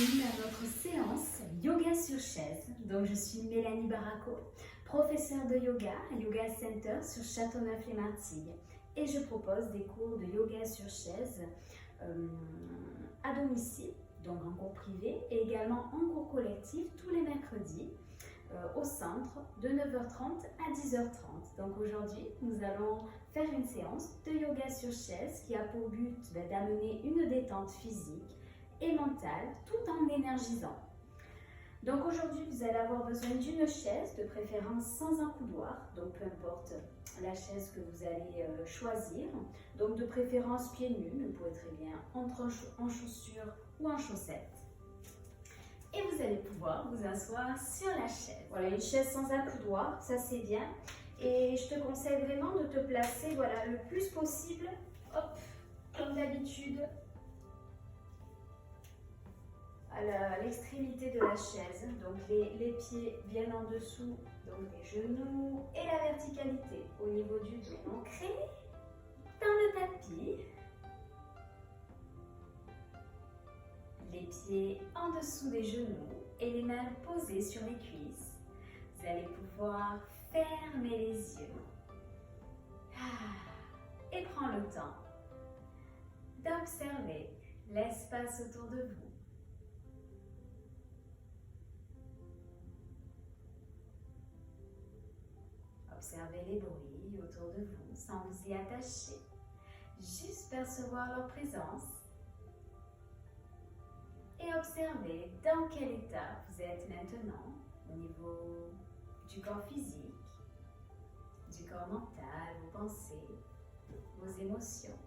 bienvenue à notre séance Yoga sur chaise. Donc je suis Mélanie Barraco, professeure de yoga à Yoga Center sur Châteauneuf-les-Martilles et je propose des cours de yoga sur chaise à domicile, donc en cours privé et également en cours collectif tous les mercredis au centre de 9h30 à 10h30. Donc aujourd'hui, nous allons faire une séance de yoga sur chaise qui a pour but d'amener une détente physique et mentale tout en énergisant. Donc aujourd'hui, vous allez avoir besoin d'une chaise, de préférence sans un coudoir, donc peu importe la chaise que vous allez choisir. Donc de préférence pieds nus, mais vous pouvez très bien en chaussures ou en chaussettes. Et vous allez pouvoir vous asseoir sur la chaise. Voilà, une chaise sans accoudoir, ça c'est bien. Et je te conseille vraiment de te placer voilà, le plus possible, hop, comme d'habitude, à l'extrémité de la chaise. Donc les pieds bien en dessous, donc les genoux et la verticalité au niveau du dos. Ancré dans le tapis. Les pieds en dessous des genoux et les mains posées sur les cuisses. Vous allez pouvoir fermer les yeux. Et prends le temps d'observer l'espace autour de vous. Observez les bruits autour de vous sans vous y attacher. Juste percevoir leur présence. Et observez dans quel état vous êtes maintenant au niveau du corps physique, du corps mental, vos pensées, vos émotions.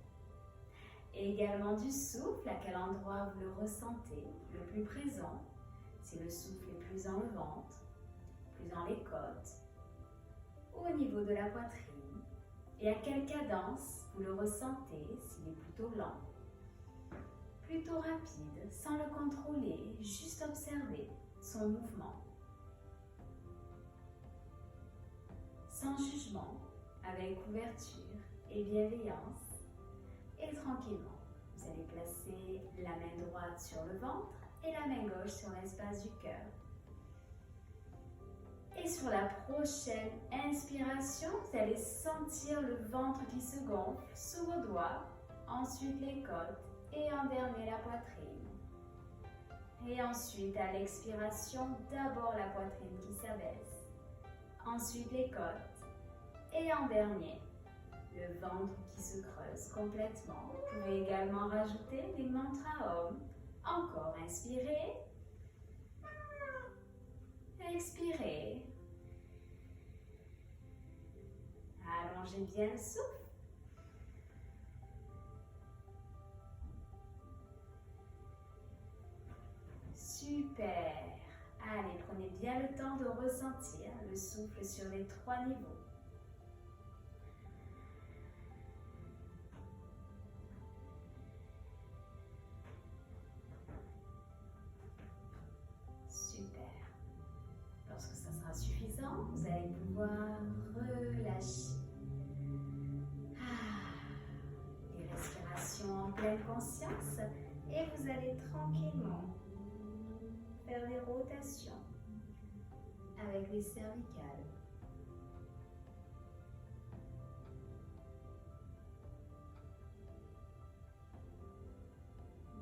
Et également du souffle, à quel endroit vous le ressentez, le plus présent, si le souffle est plus dans le ventre, plus dans les côtes, ou au niveau de la poitrine. Et à quelle cadence vous le ressentez, s'il est plutôt lent, plutôt rapide, sans le contrôler, juste observer son mouvement. Sans jugement, avec ouverture et bienveillance. Et tranquillement, vous allez placer la main droite sur le ventre et la main gauche sur l'espace du cœur. Et sur la prochaine inspiration, vous allez sentir le ventre qui se gonfle sous vos doigts, ensuite les côtes. Et en dernier, la poitrine. Et ensuite, à l'expiration, d'abord la poitrine qui s'abaisse. Ensuite, les côtes. Et en dernier, le ventre qui se creuse complètement. Vous pouvez également rajouter les mantras Om. Encore, inspirez. Expirez. Allongez bien le souffle. Super! Allez, prenez bien le temps de ressentir le souffle sur les 3 niveaux. Super! Lorsque ça sera suffisant, vous allez pouvoir relâcher. Les respirations en pleine conscience et vous allez tranquillement faire des rotations avec les cervicales.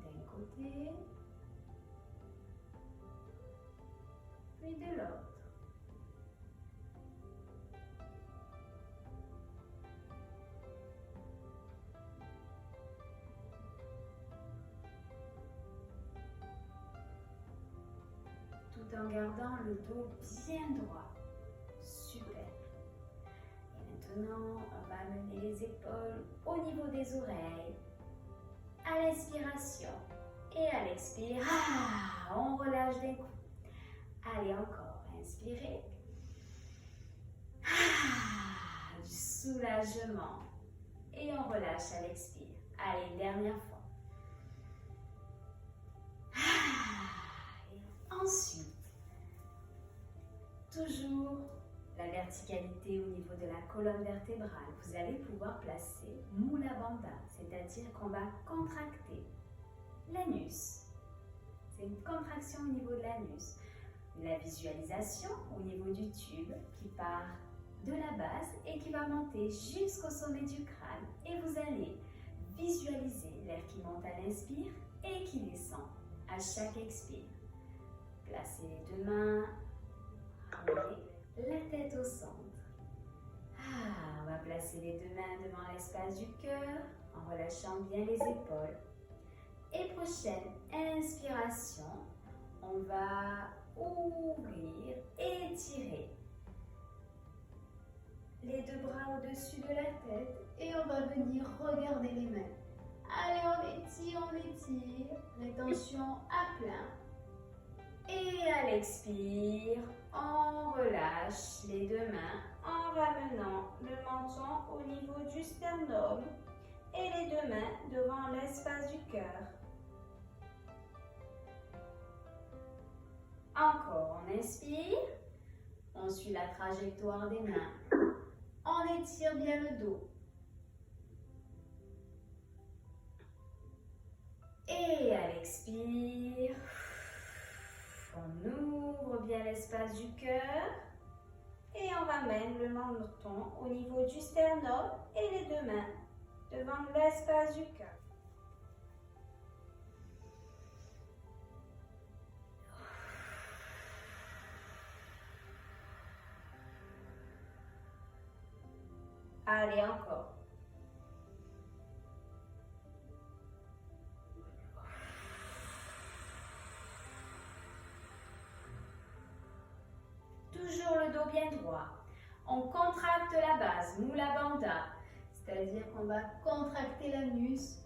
D'un côté, puis de l'autre. Tout en gardant le dos bien droit. Super. Et maintenant, on va amener les épaules au niveau des oreilles. À l'inspiration et à l'expire, on relâche d'un coup. Allez, encore, inspirez. Du soulagement. Et on relâche à l'expire. Allez, une dernière fois. Et ensuite, toujours la verticalité au niveau de la colonne vertébrale. Vous allez pouvoir placer Mula Bandha, c'est-à-dire qu'on va contracter l'anus. C'est c'est une contraction au niveau de l'anus. La visualisation au niveau du tube qui part de la base et qui va monter jusqu'au sommet du crâne. Et vous allez visualiser l'air qui monte à l'inspire et qui descend à chaque expire. Placez les deux mains, ramenez la tête au centre. On va placer les deux mains devant l'espace du cœur en relâchant bien les épaules. Et prochaine inspiration, on va ouvrir, étirer les deux bras au-dessus de la tête et on va venir regarder les mains. Allez, on étire, rétention à plein. Et à l'expire, on relâche les deux mains en ramenant le menton au niveau du sternum et les deux mains devant l'espace du cœur. Encore, on inspire, on suit la trajectoire des mains, on étire bien le dos. Et à l'expire, on ouvre bien l'espace du cœur et on ramène le menton au niveau du sternum et les deux mains devant l'espace du cœur. Allez, encore. Toujours le dos bien droit. On contracte la base, Mula Bandha, c'est-à-dire qu'on va contracter l'anus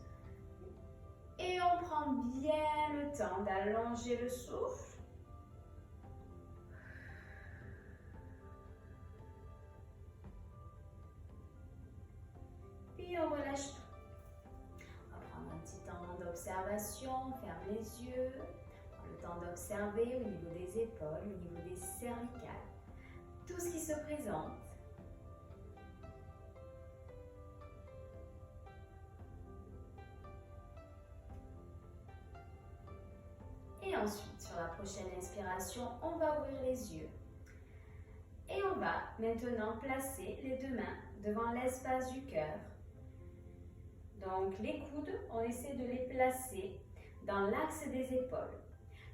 et on prend bien le temps d'allonger le souffle. Puis on relâche tout. On va prendre un petit temps d'observation, on ferme les yeux. On prend le temps d'observer au niveau des épaules, au niveau des cervicales, tout ce qui se présente. Et ensuite, sur la prochaine inspiration, on va ouvrir les yeux. Et on va maintenant placer les deux mains devant l'espace du cœur. Donc les coudes, on essaie de les placer dans l'axe des épaules.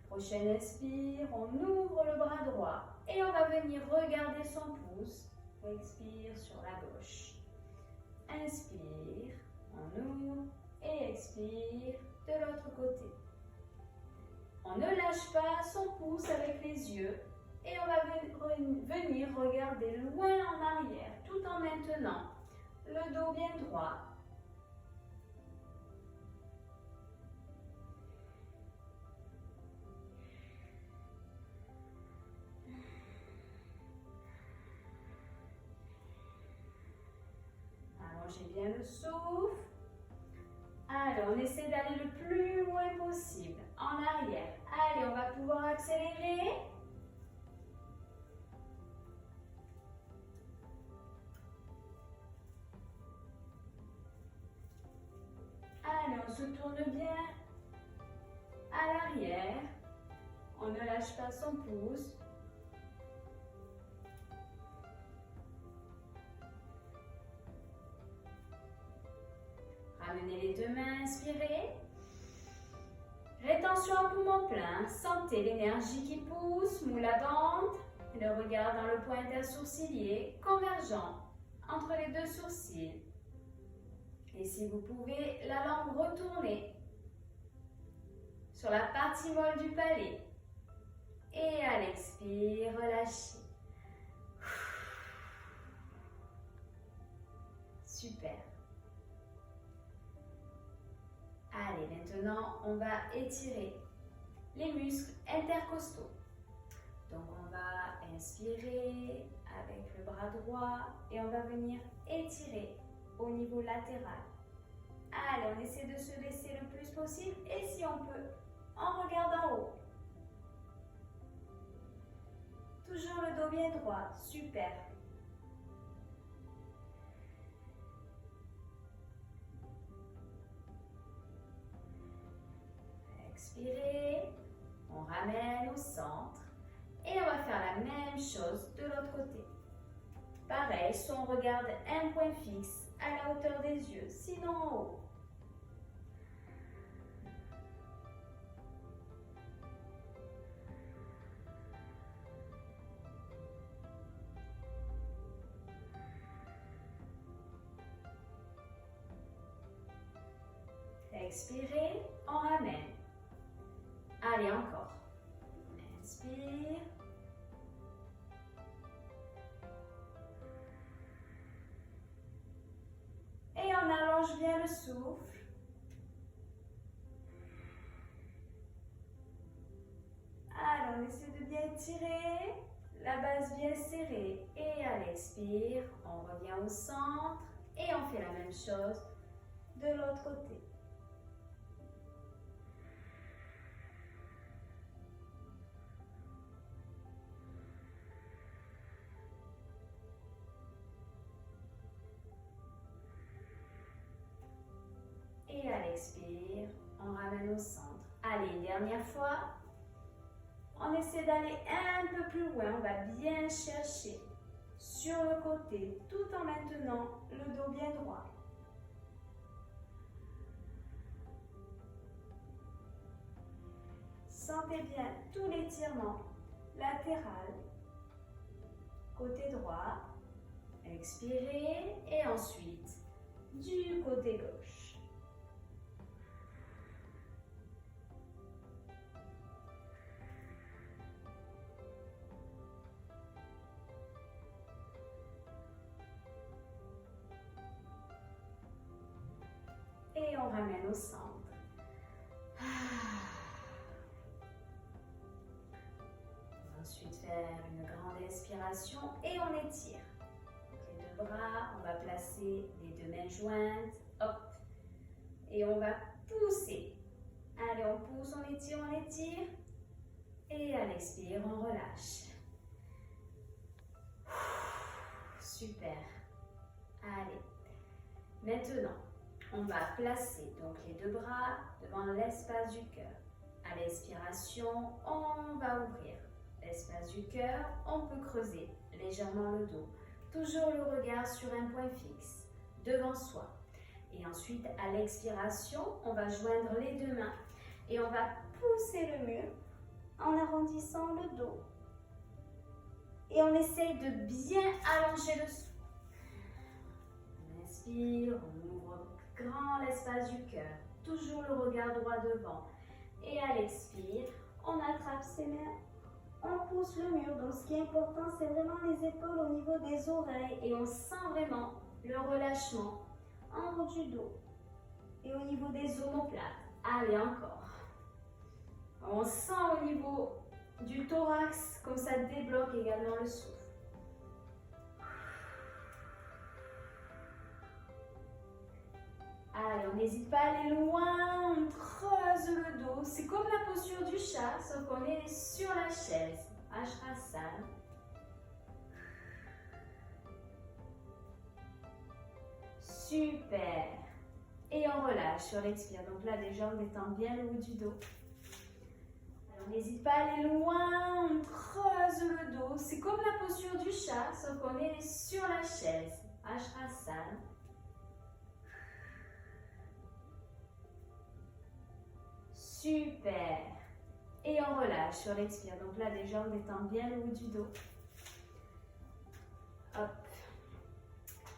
Prochaine expire, on ouvre le bras droit et on va venir regarder son pouce. Expire sur la gauche. Inspire, on ouvre et expire de l'autre côté. On ne lâche pas son pouce avec les yeux et on va venir regarder loin en arrière tout en maintenant le dos bien droit. Allongez bien le souffle. Alors, on essaie d'aller le plus loin possible en arrière. Allez, on va pouvoir accélérer. Allez, on se tourne bien à l'arrière. On ne lâche pas son pouce. Ramenez les deux mains, inspirez. Rétention à poumon plein. Sentez l'énergie qui pousse, Mula Bandha. Le regard dans le point intersourcilier, convergent entre les deux sourcils. Et si vous pouvez, la langue retournée sur la partie molle du palais. Et à l'expire, relâchez. Super. Allez, maintenant, on va étirer les muscles intercostaux. Donc, on va inspirer avec le bras droit et on va venir étirer au niveau latéral. Allez, on essaie de se baisser le plus possible et si on peut, on regarde en haut. Toujours le dos bien droit, super. Expirez. ramène au centre. Et on va faire la même chose de l'autre côté. Pareil, soit on regarde un point fixe à la hauteur des yeux, sinon en haut. Expirez, on ramène. Allez, encore. Inspire. Et on allonge bien le souffle. Alors, on essaie de bien étirer. La base bien serrée. Et à l'expire, on revient au centre. Et on fait la même chose de l'autre côté. Et à l'expire, on ramène au centre. Allez, dernière fois. On essaie d'aller un peu plus loin. On va bien chercher sur le côté, tout en maintenant le dos bien droit. Sentez bien tout l'étirement latéral, côté droit. Expirez et ensuite du côté gauche. Et on ramène au centre. On va ensuite faire une grande inspiration et on étire. Donc les deux bras, on va placer les deux mains jointes. Hop. Et on va pousser. Allez, on pousse, on étire, on étire. Et à l'expire, on relâche. Super. Allez. Maintenant, on va placer donc les deux bras devant l'espace du cœur. À l'expiration, on va ouvrir l'espace du cœur. On peut creuser légèrement le dos. Toujours le regard sur un point fixe devant soi. Et ensuite, à l'expiration, on va joindre les deux mains et on va pousser le mur en arrondissant le dos. Et on essaye de bien allonger le souffle. On inspire, on ouvre grand l'espace du cœur. Toujours le regard droit devant. Et à l'expire, on attrape ses mains, on pousse le mur. Donc ce qui est important, c'est vraiment les épaules au niveau des oreilles. Et on sent vraiment le relâchement en haut du dos et au niveau des omoplates. Allez, encore. On sent au niveau du thorax, comme ça débloque également le souffle. Allez, on n'hésite pas à aller loin, on creuse le dos. C'est comme la posture du chat, sauf qu'on est sur la chaise. Ashrasana. Super. Et on relâche sur l'expire. Donc là, déjà, on détend bien le haut du dos. Alors, n'hésite pas à aller loin, on creuse le dos. C'est comme la posture du chat, sauf qu'on est sur la chaise. Ashrasana. Super. Et on relâche sur l'expire. Donc là, déjà, on détend bien le haut du dos. Hop.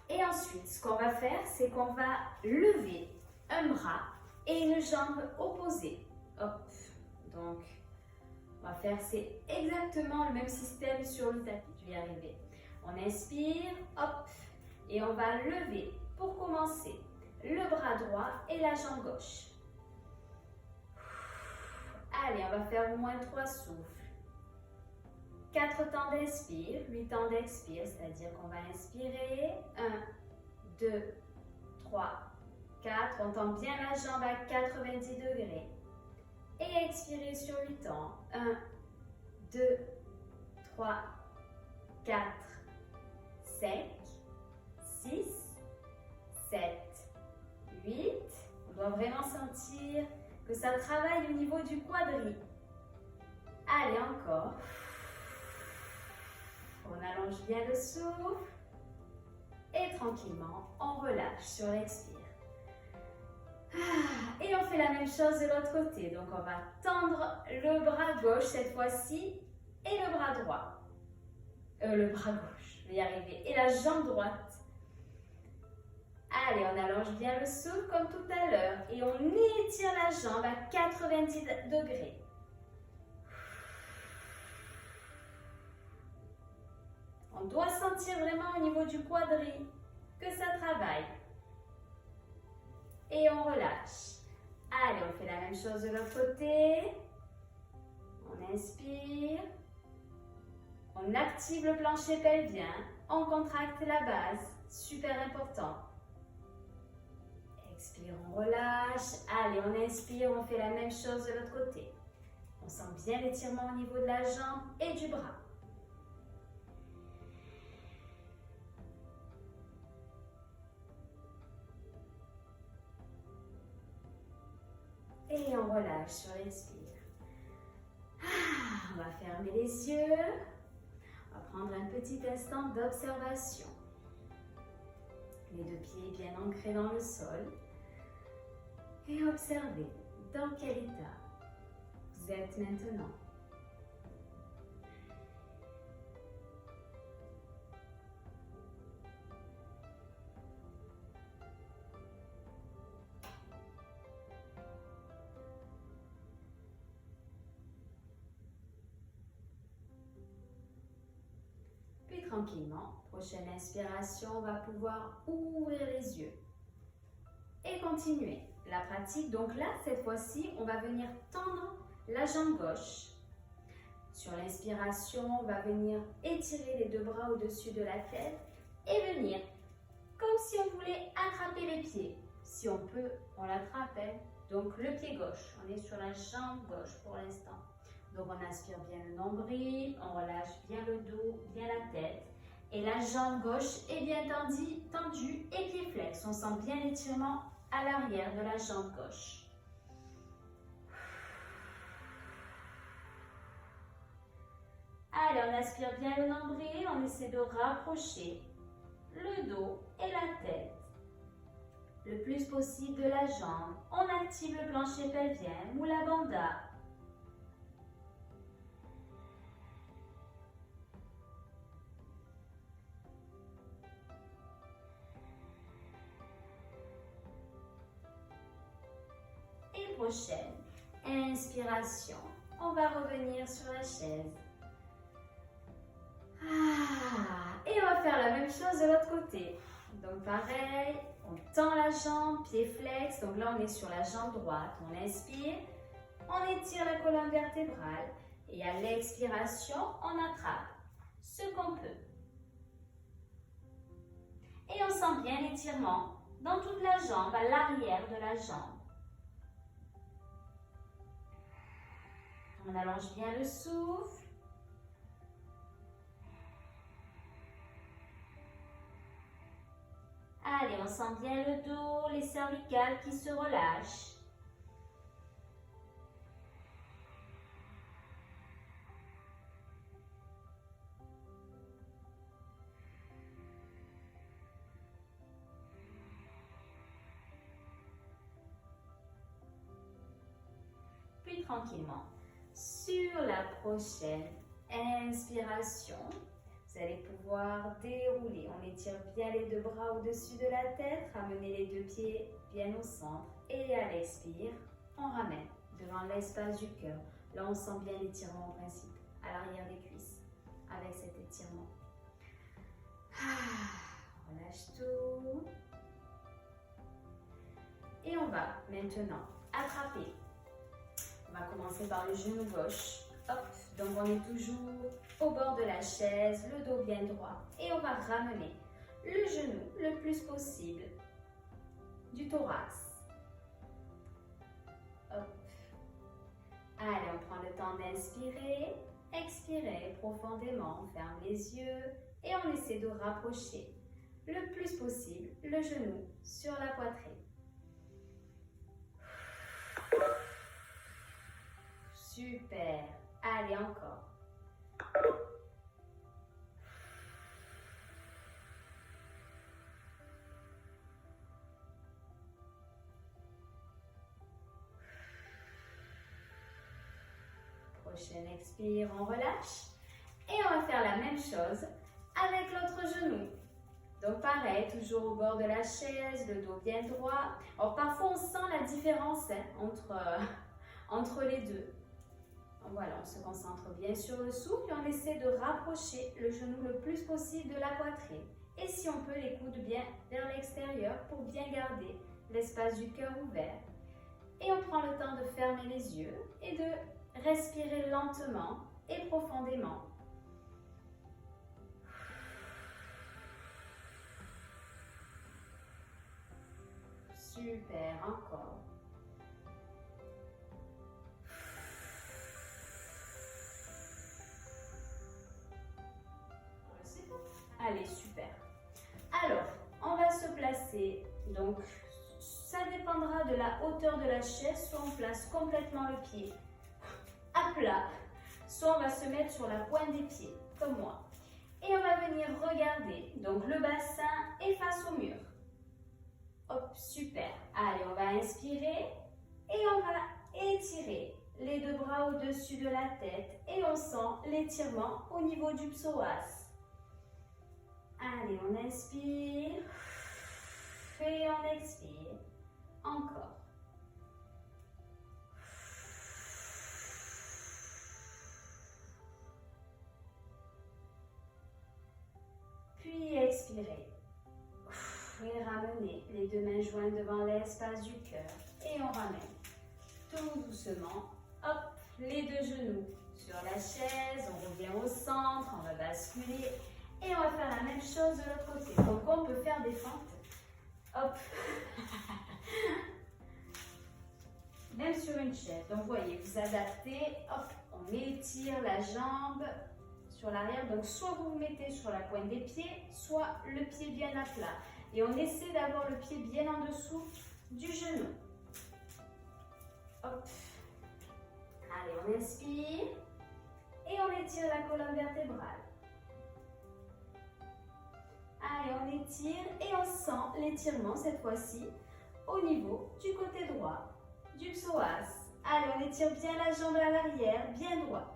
Et ensuite, ce qu'on va faire, c'est qu'on va lever un bras et une jambe opposée. Hop. Donc, on va faire, c'est exactement le même système sur le tapis. Je vais y arriver. On inspire, hop. Et on va lever, pour commencer, le bras droit et la jambe gauche. Allez, on va faire au moins 3 souffles. 4 temps d'inspire, 8 temps d'expire, c'est-à-dire qu'on va inspirer. 1, 2, 3, 4. On tend bien la jambe à 90 degrés. Et expirer sur 8 temps. 1, 2, 3, 4, 5, 6, 7, 8. On doit vraiment sentir que ça travaille au niveau du quadri. Allez, encore. On allonge bien le souffle. Et tranquillement, on relâche sur l'expire. Et on fait la même chose de l'autre côté. Donc, on va tendre le bras gauche cette fois-ci et le bras droit. Le bras gauche, je vais y arriver. Et la jambe droite. Allez, on allonge bien le souffle comme tout à l'heure. Et on étire la jambe à 90 degrés. On doit sentir vraiment au niveau du quadri que ça travaille. Et on relâche. Allez, on fait la même chose de l'autre côté. On inspire. On active le plancher pelvien. On contracte la base. Super important. Expire, on relâche. Allez, on inspire. On fait la même chose de l'autre côté. On sent bien l'étirement au niveau de la jambe et du bras. Et on relâche sur l'expire. On va fermer les yeux. On va prendre un petit instant d'observation. Les deux pieds bien ancrés dans le sol. Et observez dans quel état vous êtes maintenant. Tranquillement, prochaine inspiration, on va pouvoir ouvrir les yeux et continuer la pratique. Donc là, cette fois-ci, on va venir tendre la jambe gauche. Sur l'inspiration, on va venir étirer les deux bras au-dessus de la tête et venir comme si on voulait attraper les pieds. Si on peut, on l'attrape. Donc le pied gauche, on est sur la jambe gauche pour l'instant. Donc, on inspire bien le nombril, on relâche bien le dos, bien la tête. Et la jambe gauche est bien tendue et pied flex. On sent bien l'étirement à l'arrière de la jambe gauche. Allez, on aspire bien le nombril, on essaie de rapprocher le dos et la tête le plus possible de la jambe. On active le plancher pelvien, Mula Bandha. Prochaine inspiration, on va revenir sur la chaise. Et on va faire la même chose de l'autre côté. Donc pareil, on tend la jambe, pied flex. Donc là, on est sur la jambe droite. On inspire, on étire la colonne vertébrale. Et à l'expiration, on attrape ce qu'on peut. Et on sent bien l'étirement dans toute la jambe, à l'arrière de la jambe. On allonge bien le souffle. Allez, on sent bien le dos, les cervicales qui se relâchent. Puis tranquillement. Sur la prochaine inspiration, vous allez pouvoir dérouler. On étire bien les deux bras au-dessus de la tête, ramenez les deux pieds bien au centre. Et à l'expire, on ramène devant l'espace du cœur. Là, on sent bien l'étirement en principe, à l'arrière des cuisses, avec cet étirement. On relâche tout. Et on va maintenant attraper. On va commencer par le genou gauche. Hop, donc on est toujours au bord de la chaise, le dos bien droit. Et on va ramener le genou le plus possible du thorax. Hop. Allez, on prend le temps d'inspirer, expirer profondément, on ferme les yeux et on essaie de rapprocher le plus possible le genou sur la poitrine. Super. Allez, encore. Prochaine expire, on relâche. Et on va faire la même chose avec l'autre genou. Donc pareil, toujours au bord de la chaise, le dos bien droit. Alors parfois on sent la différence entre les deux. Donc, voilà, on se concentre bien sur le souffle et on essaie de rapprocher le genou le plus possible de la poitrine. Et si on peut, les coudes bien vers l'extérieur pour bien garder l'espace du cœur ouvert. Et on prend le temps de fermer les yeux et de respirer lentement et profondément. Super, encore. C'est bon. Allez, super. Alors, on va se placer. Donc, ça dépendra de la hauteur de la chaise. Soit on place complètement le pied à plat, soit on va se mettre sur la pointe des pieds, comme moi. Et on va venir regarder. Donc, le bassin est face au mur. Hop, super. Allez, on va inspirer et on va étirer les deux bras au-dessus de la tête et on sent l'étirement au niveau du psoas. Allez, on inspire et on expire. Encore. Puis expirez. Et ramenez les deux mains jointes devant l'espace du cœur. Et on ramène tout doucement. Hop, les deux genoux sur la chaise. On revient au centre. On va basculer. Et on va faire la même chose de l'autre côté. Donc on peut faire des fentes. Hop. Même sur une chaise. Donc vous voyez, vous adaptez. Hop, on étire la jambe sur l'arrière. Donc soit vous vous mettez sur la pointe des pieds, soit le pied bien à plat. Et on essaie d'avoir le pied bien en dessous du genou. Hop. Allez, on inspire. Et on étire la colonne vertébrale. Allez, on étire et on sent l'étirement cette fois-ci au niveau du côté droit du psoas. Allez, on étire bien la jambe à l'arrière, bien droite.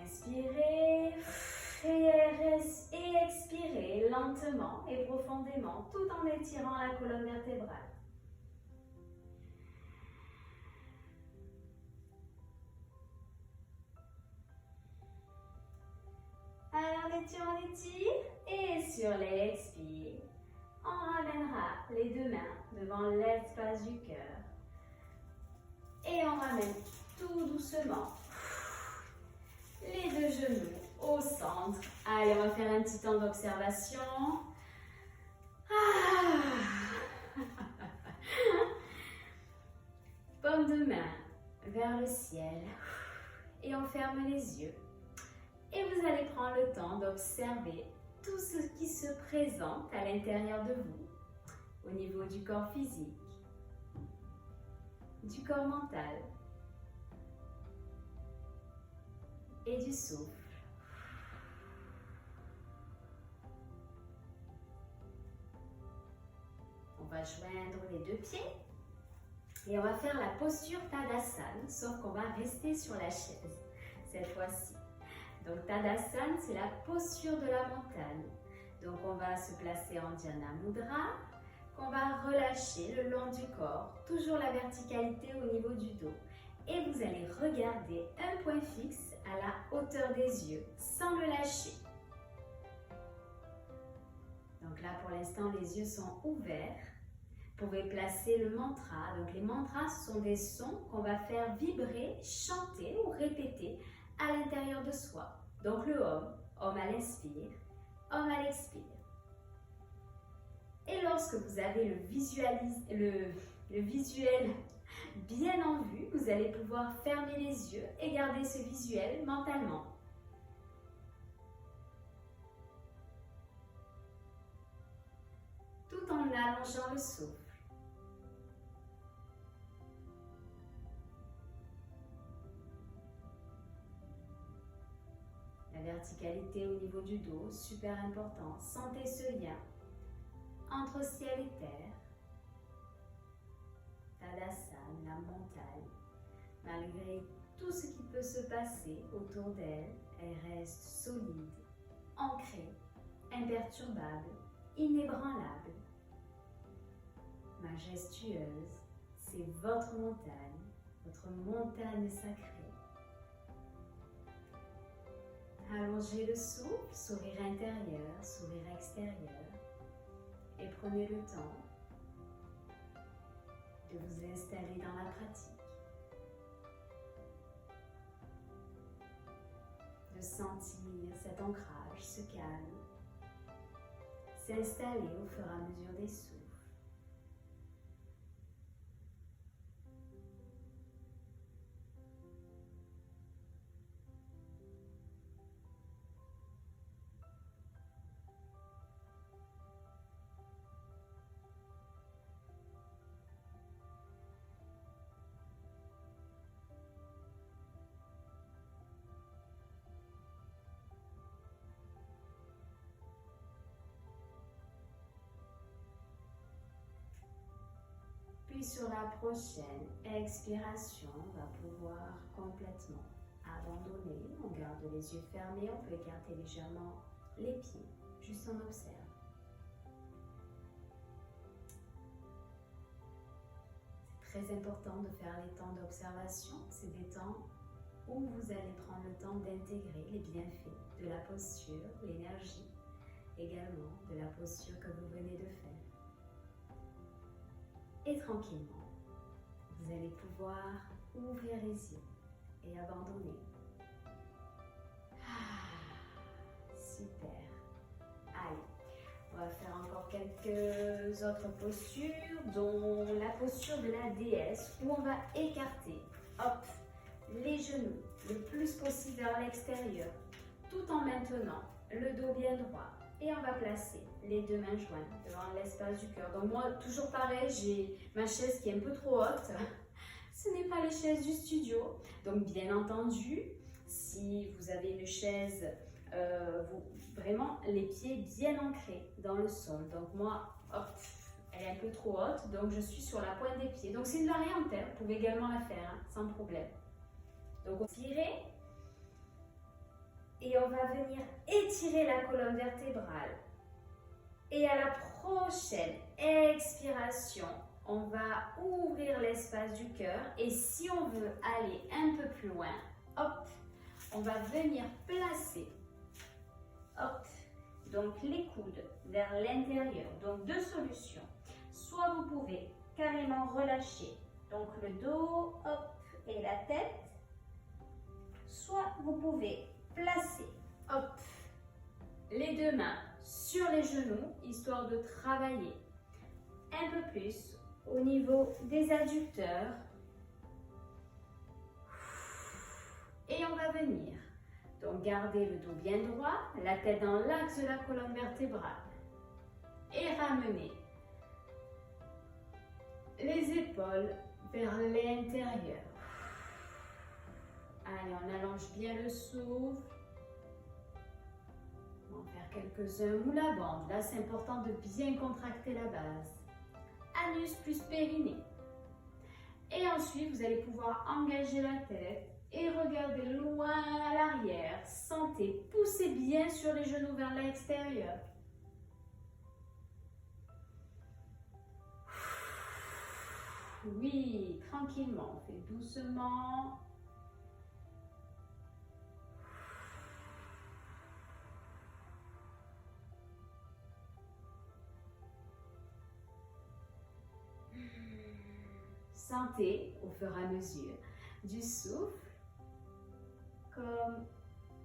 Inspirez. Et expirez lentement et profondément tout en étirant la colonne vertébrale. Alors on étire et sur l'expire, on ramènera les deux mains devant l'espace du cœur et on ramène tout doucement les deux genoux au centre. Allez, on va faire un petit temps d'observation. Paume de main vers le ciel. Et on ferme les yeux. Et vous allez prendre le temps d'observer tout ce qui se présente à l'intérieur de vous, au niveau du corps physique, du corps mental et du souffle. On va joindre les deux pieds et on va faire la posture Tadasana, sauf qu'on va rester sur la chaise cette fois-ci. Donc Tadasana, c'est la posture de la montagne. Donc on va se placer en Dhyana Mudra, qu'on va relâcher le long du corps, toujours la verticalité au niveau du dos. Et vous allez regarder un point fixe à la hauteur des yeux, sans le lâcher. Donc là, pour l'instant, les yeux sont ouverts. Vous pouvez placer le mantra. Donc les mantras sont des sons qu'on va faire vibrer, chanter ou répéter à l'intérieur de soi. Donc le Om à l'inspire, Om à l'expire. Et lorsque vous avez le visuel bien en vue, vous allez pouvoir fermer les yeux et garder ce visuel mentalement. Tout en allongeant le souffle. verticalité au niveau du dos, super important. Sentez ce lien entre ciel et terre. Tadasana, la montagne. Malgré tout ce qui peut se passer autour d'elle, elle reste solide, ancrée, imperturbable, inébranlable. Majestueuse, c'est votre montagne sacrée. Allongez le souffle, sourire intérieur, sourire extérieur, et prenez le temps de vous installer dans la pratique, de sentir cet ancrage, ce calme, s'installer au fur et à mesure des souffles. Puis sur la prochaine expiration, on va pouvoir complètement abandonner. On garde les yeux fermés, on peut écarter légèrement les pieds, juste on observe. C'est très important de faire les temps d'observation. C'est des temps où vous allez prendre le temps d'intégrer les bienfaits de la posture, l'énergie également de la posture que vous venez de faire. Et tranquillement, vous allez pouvoir ouvrir les yeux et abandonner. Super. Allez, on va faire encore quelques autres postures, dont la posture de la déesse, où on va écarter, hop, les genoux le plus possible vers l'extérieur, tout en maintenant le dos bien droit. Et on va placer les deux mains jointes devant l'espace du cœur. Donc moi, toujours pareil, j'ai ma chaise qui est un peu trop haute. Ce n'est pas les chaises du studio. Donc bien entendu, si vous avez une chaise, vraiment les pieds bien ancrés dans le sol. Donc moi, hop, elle est un peu trop haute, donc je suis sur la pointe des pieds. Donc c'est une variante, hein, vous pouvez également la faire, hein, sans problème. Donc on tire. Et on va venir étirer la colonne vertébrale. Et à la prochaine expiration, on va ouvrir l'espace du cœur. Et si on veut aller un peu plus loin, hop, on va venir placer, hop, donc les coudes vers l'intérieur. Donc deux solutions. Soit vous pouvez carrément relâcher, donc le dos, hop, et la tête. Soit vous pouvez placer, hop, les deux mains sur les genoux, histoire de travailler un peu plus au niveau des adducteurs. Et on va venir donc garder le dos bien droit, la tête dans l'axe de la colonne vertébrale. Et ramener les épaules vers l'intérieur. Allez, on allonge bien le souffle. On va faire quelques-uns ou la bande. Là, c'est important de bien contracter la base. Anus plus périnée. Et ensuite, vous allez pouvoir engager la tête et regarder loin à l'arrière. Sentez, poussez bien sur les genoux vers l'extérieur. Oui, tranquillement, on fait doucement. Sentez au fur et à mesure du souffle comme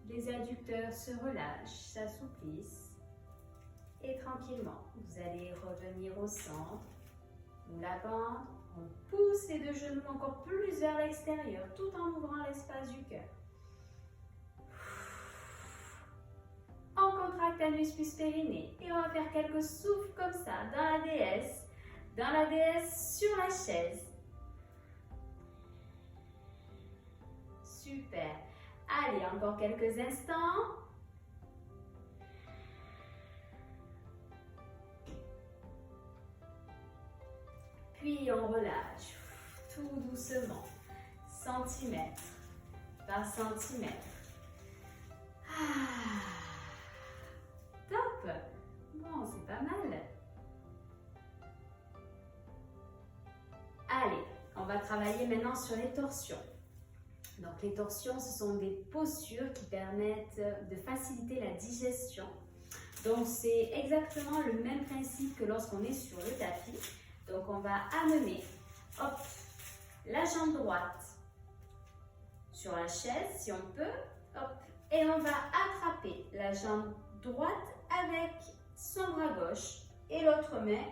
les adducteurs se relâchent, s'assouplissent et tranquillement vous allez revenir au centre ou la bande. On pousse les deux genoux encore plus vers l'extérieur tout en ouvrant l'espace du cœur. On contracte anus plus périnée et on va faire quelques souffles comme ça dans la déesse sur la chaise. Super. Allez, encore quelques instants. relâche, tout doucement, centimètre par centimètre. Ah, top! Bon, c'est pas mal. Allez, on va travailler maintenant sur les torsions. Donc les torsions, ce sont des postures qui permettent de faciliter la digestion. Donc c'est exactement le même principe que lorsqu'on est sur le tapis. Donc on va amener, hop, la jambe droite sur la chaise si on peut, hop, et on va attraper la jambe droite avec son bras gauche et l'autre main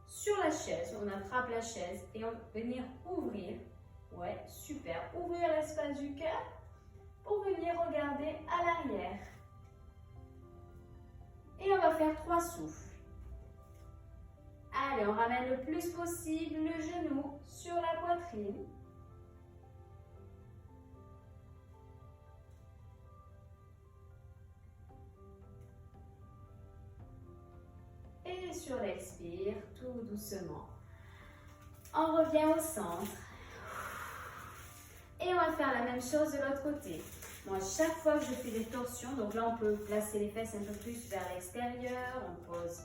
sur la chaise. On attrape la chaise et on va venir ouvrir, ouais, super, ouvrir l'espace du cœur pour venir regarder à l'arrière. Et on va faire 3 souffles. Allez, on ramène le plus possible le genou sur la poitrine. Et sur l'expire, tout doucement, on revient au centre. Et on va faire la même chose de l'autre côté. Moi, chaque fois que je fais des torsions, donc là on peut placer les fesses un peu plus vers l'extérieur, on pose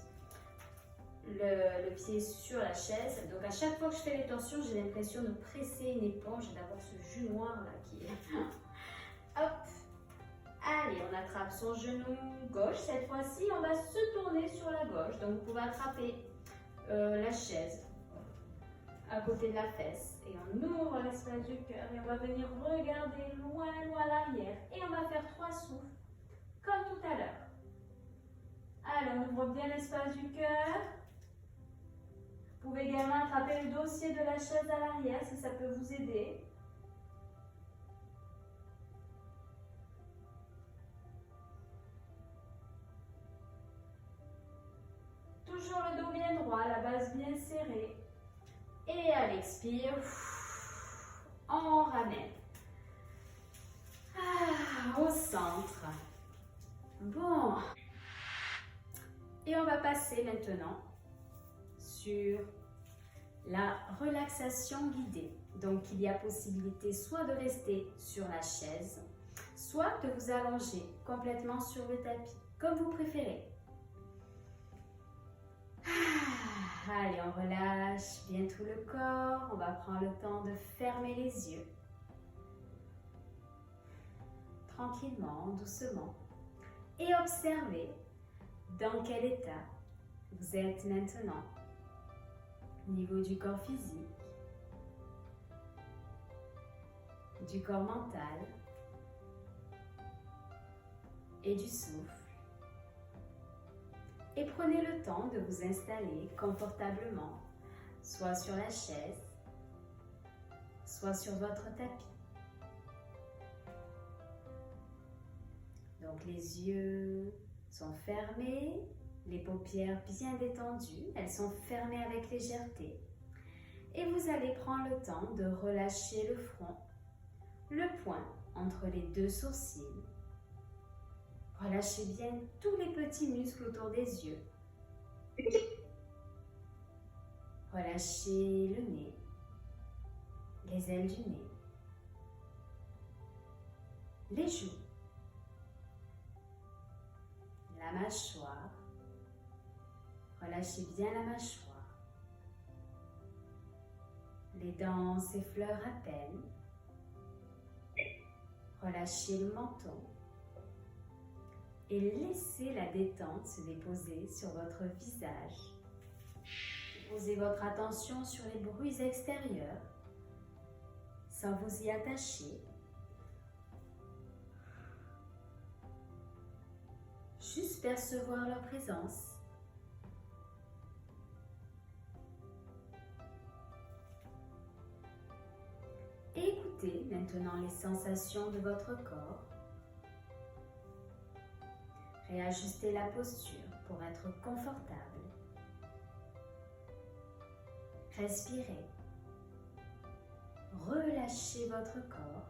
le pied sur la chaise. Donc à chaque fois que je fais les torsions, j'ai l'impression de presser une éponge et d'avoir ce jus noir là qui est... Hop. Allez, on attrape son genou gauche. Cette fois-ci, on va se tourner sur la gauche. Donc vous pouvez attraper la chaise à côté de la fesse. Et on ouvre l'espace du cœur et on va venir regarder loin, loin à l'arrière. Et on va faire 3 souffles, comme tout à l'heure. Allez, on ouvre bien l'espace du cœur. Vous pouvez également attraper le dossier de la chaise à l'arrière si ça peut vous aider. Toujours le dos bien droit, la base bien serrée. Et à l'expire, on ramène au centre. Bon. Et on va passer maintenant sur la relaxation guidée. Donc, il y a possibilité soit de rester sur la chaise, soit de vous allonger complètement sur le tapis, comme vous préférez. Allez, on relâche bien tout le corps. On va prendre le temps de fermer les yeux. Tranquillement, doucement. Et observez dans quel état vous êtes maintenant. Au niveau du corps physique, du corps mental et du souffle. Et prenez le temps de vous installer confortablement, soit sur la chaise, soit sur votre tapis. Donc les yeux sont fermés, les paupières bien détendues, elles sont fermées avec légèreté. Et vous allez prendre le temps de relâcher le front, le poing entre les 2 sourcils. Relâchez bien tous les petits muscles autour des yeux. Relâchez le nez, les ailes du nez, les joues, la mâchoire. Relâchez bien la mâchoire. Les dents s'effleurent à peine. Relâchez le menton. Et laissez la détente se déposer sur votre visage. Posez votre attention sur les bruits extérieurs, sans vous y attacher. Juste percevoir leur présence. Et écoutez maintenant les sensations de votre corps. Réajustez la posture pour être confortable. Respirez. Relâchez votre corps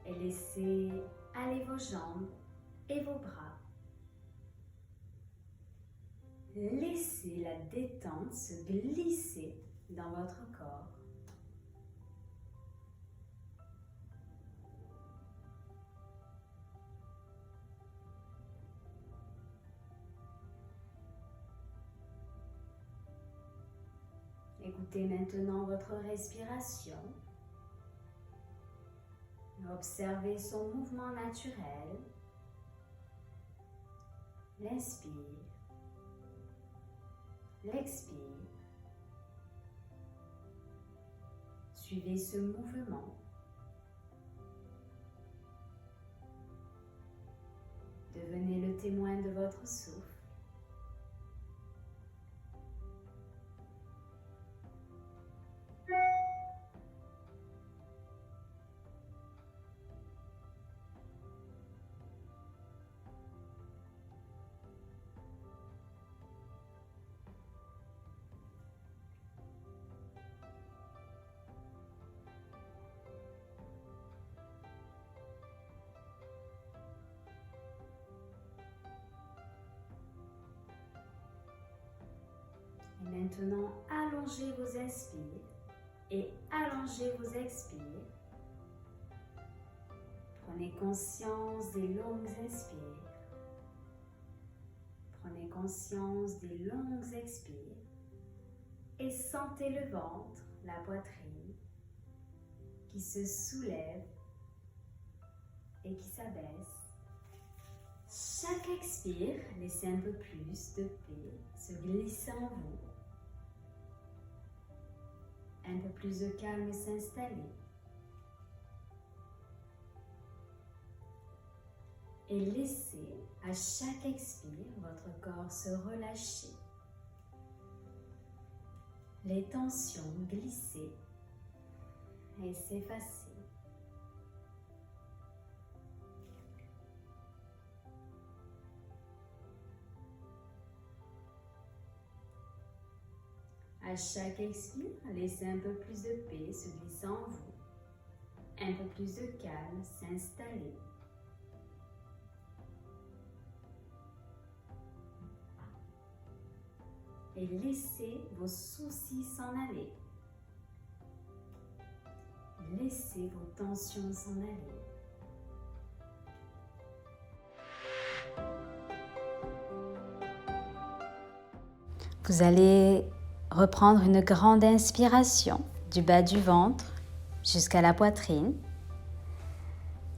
et laissez aller vos jambes et vos bras. Laissez la détente se glisser dans votre corps. Écoutez maintenant votre respiration. Observez son mouvement naturel. L'inspire, l'expire. Suivez ce mouvement. Devenez le témoin de votre souffle. Et maintenant, allongez vos inspires et allongez vos expires. Prenez conscience des longues inspires. Prenez conscience des longues expires. Et sentez le ventre, la poitrine, qui se soulève et qui s'abaisse. Chaque expire, laissez un peu plus de paix se glisser en vous. Un peu plus de calme s'installer. Et laissez à chaque expire votre corps se relâcher. Les tensions glisser et s'effacer. À chaque expire, laissez un peu plus de paix se glisser en vous. Un peu plus de calme s'installer. Et laissez vos soucis s'en aller. Laissez vos tensions s'en aller. Vous allez reprendre une grande inspiration du bas du ventre jusqu'à la poitrine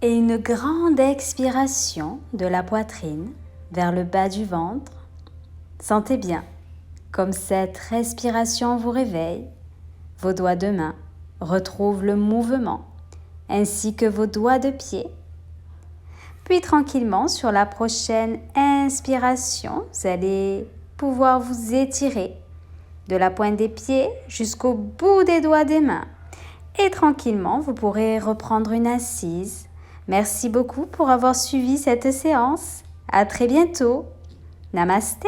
et une grande expiration de la poitrine vers le bas du ventre. Sentez bien comme cette respiration vous réveille. Vos doigts de main retrouvent le mouvement ainsi que vos doigts de pied. Puis tranquillement sur la prochaine inspiration, vous allez pouvoir vous étirer de la pointe des pieds jusqu'au bout des doigts des mains. Et tranquillement, vous pourrez reprendre une assise. Merci beaucoup pour avoir suivi cette séance. À très bientôt. Namasté.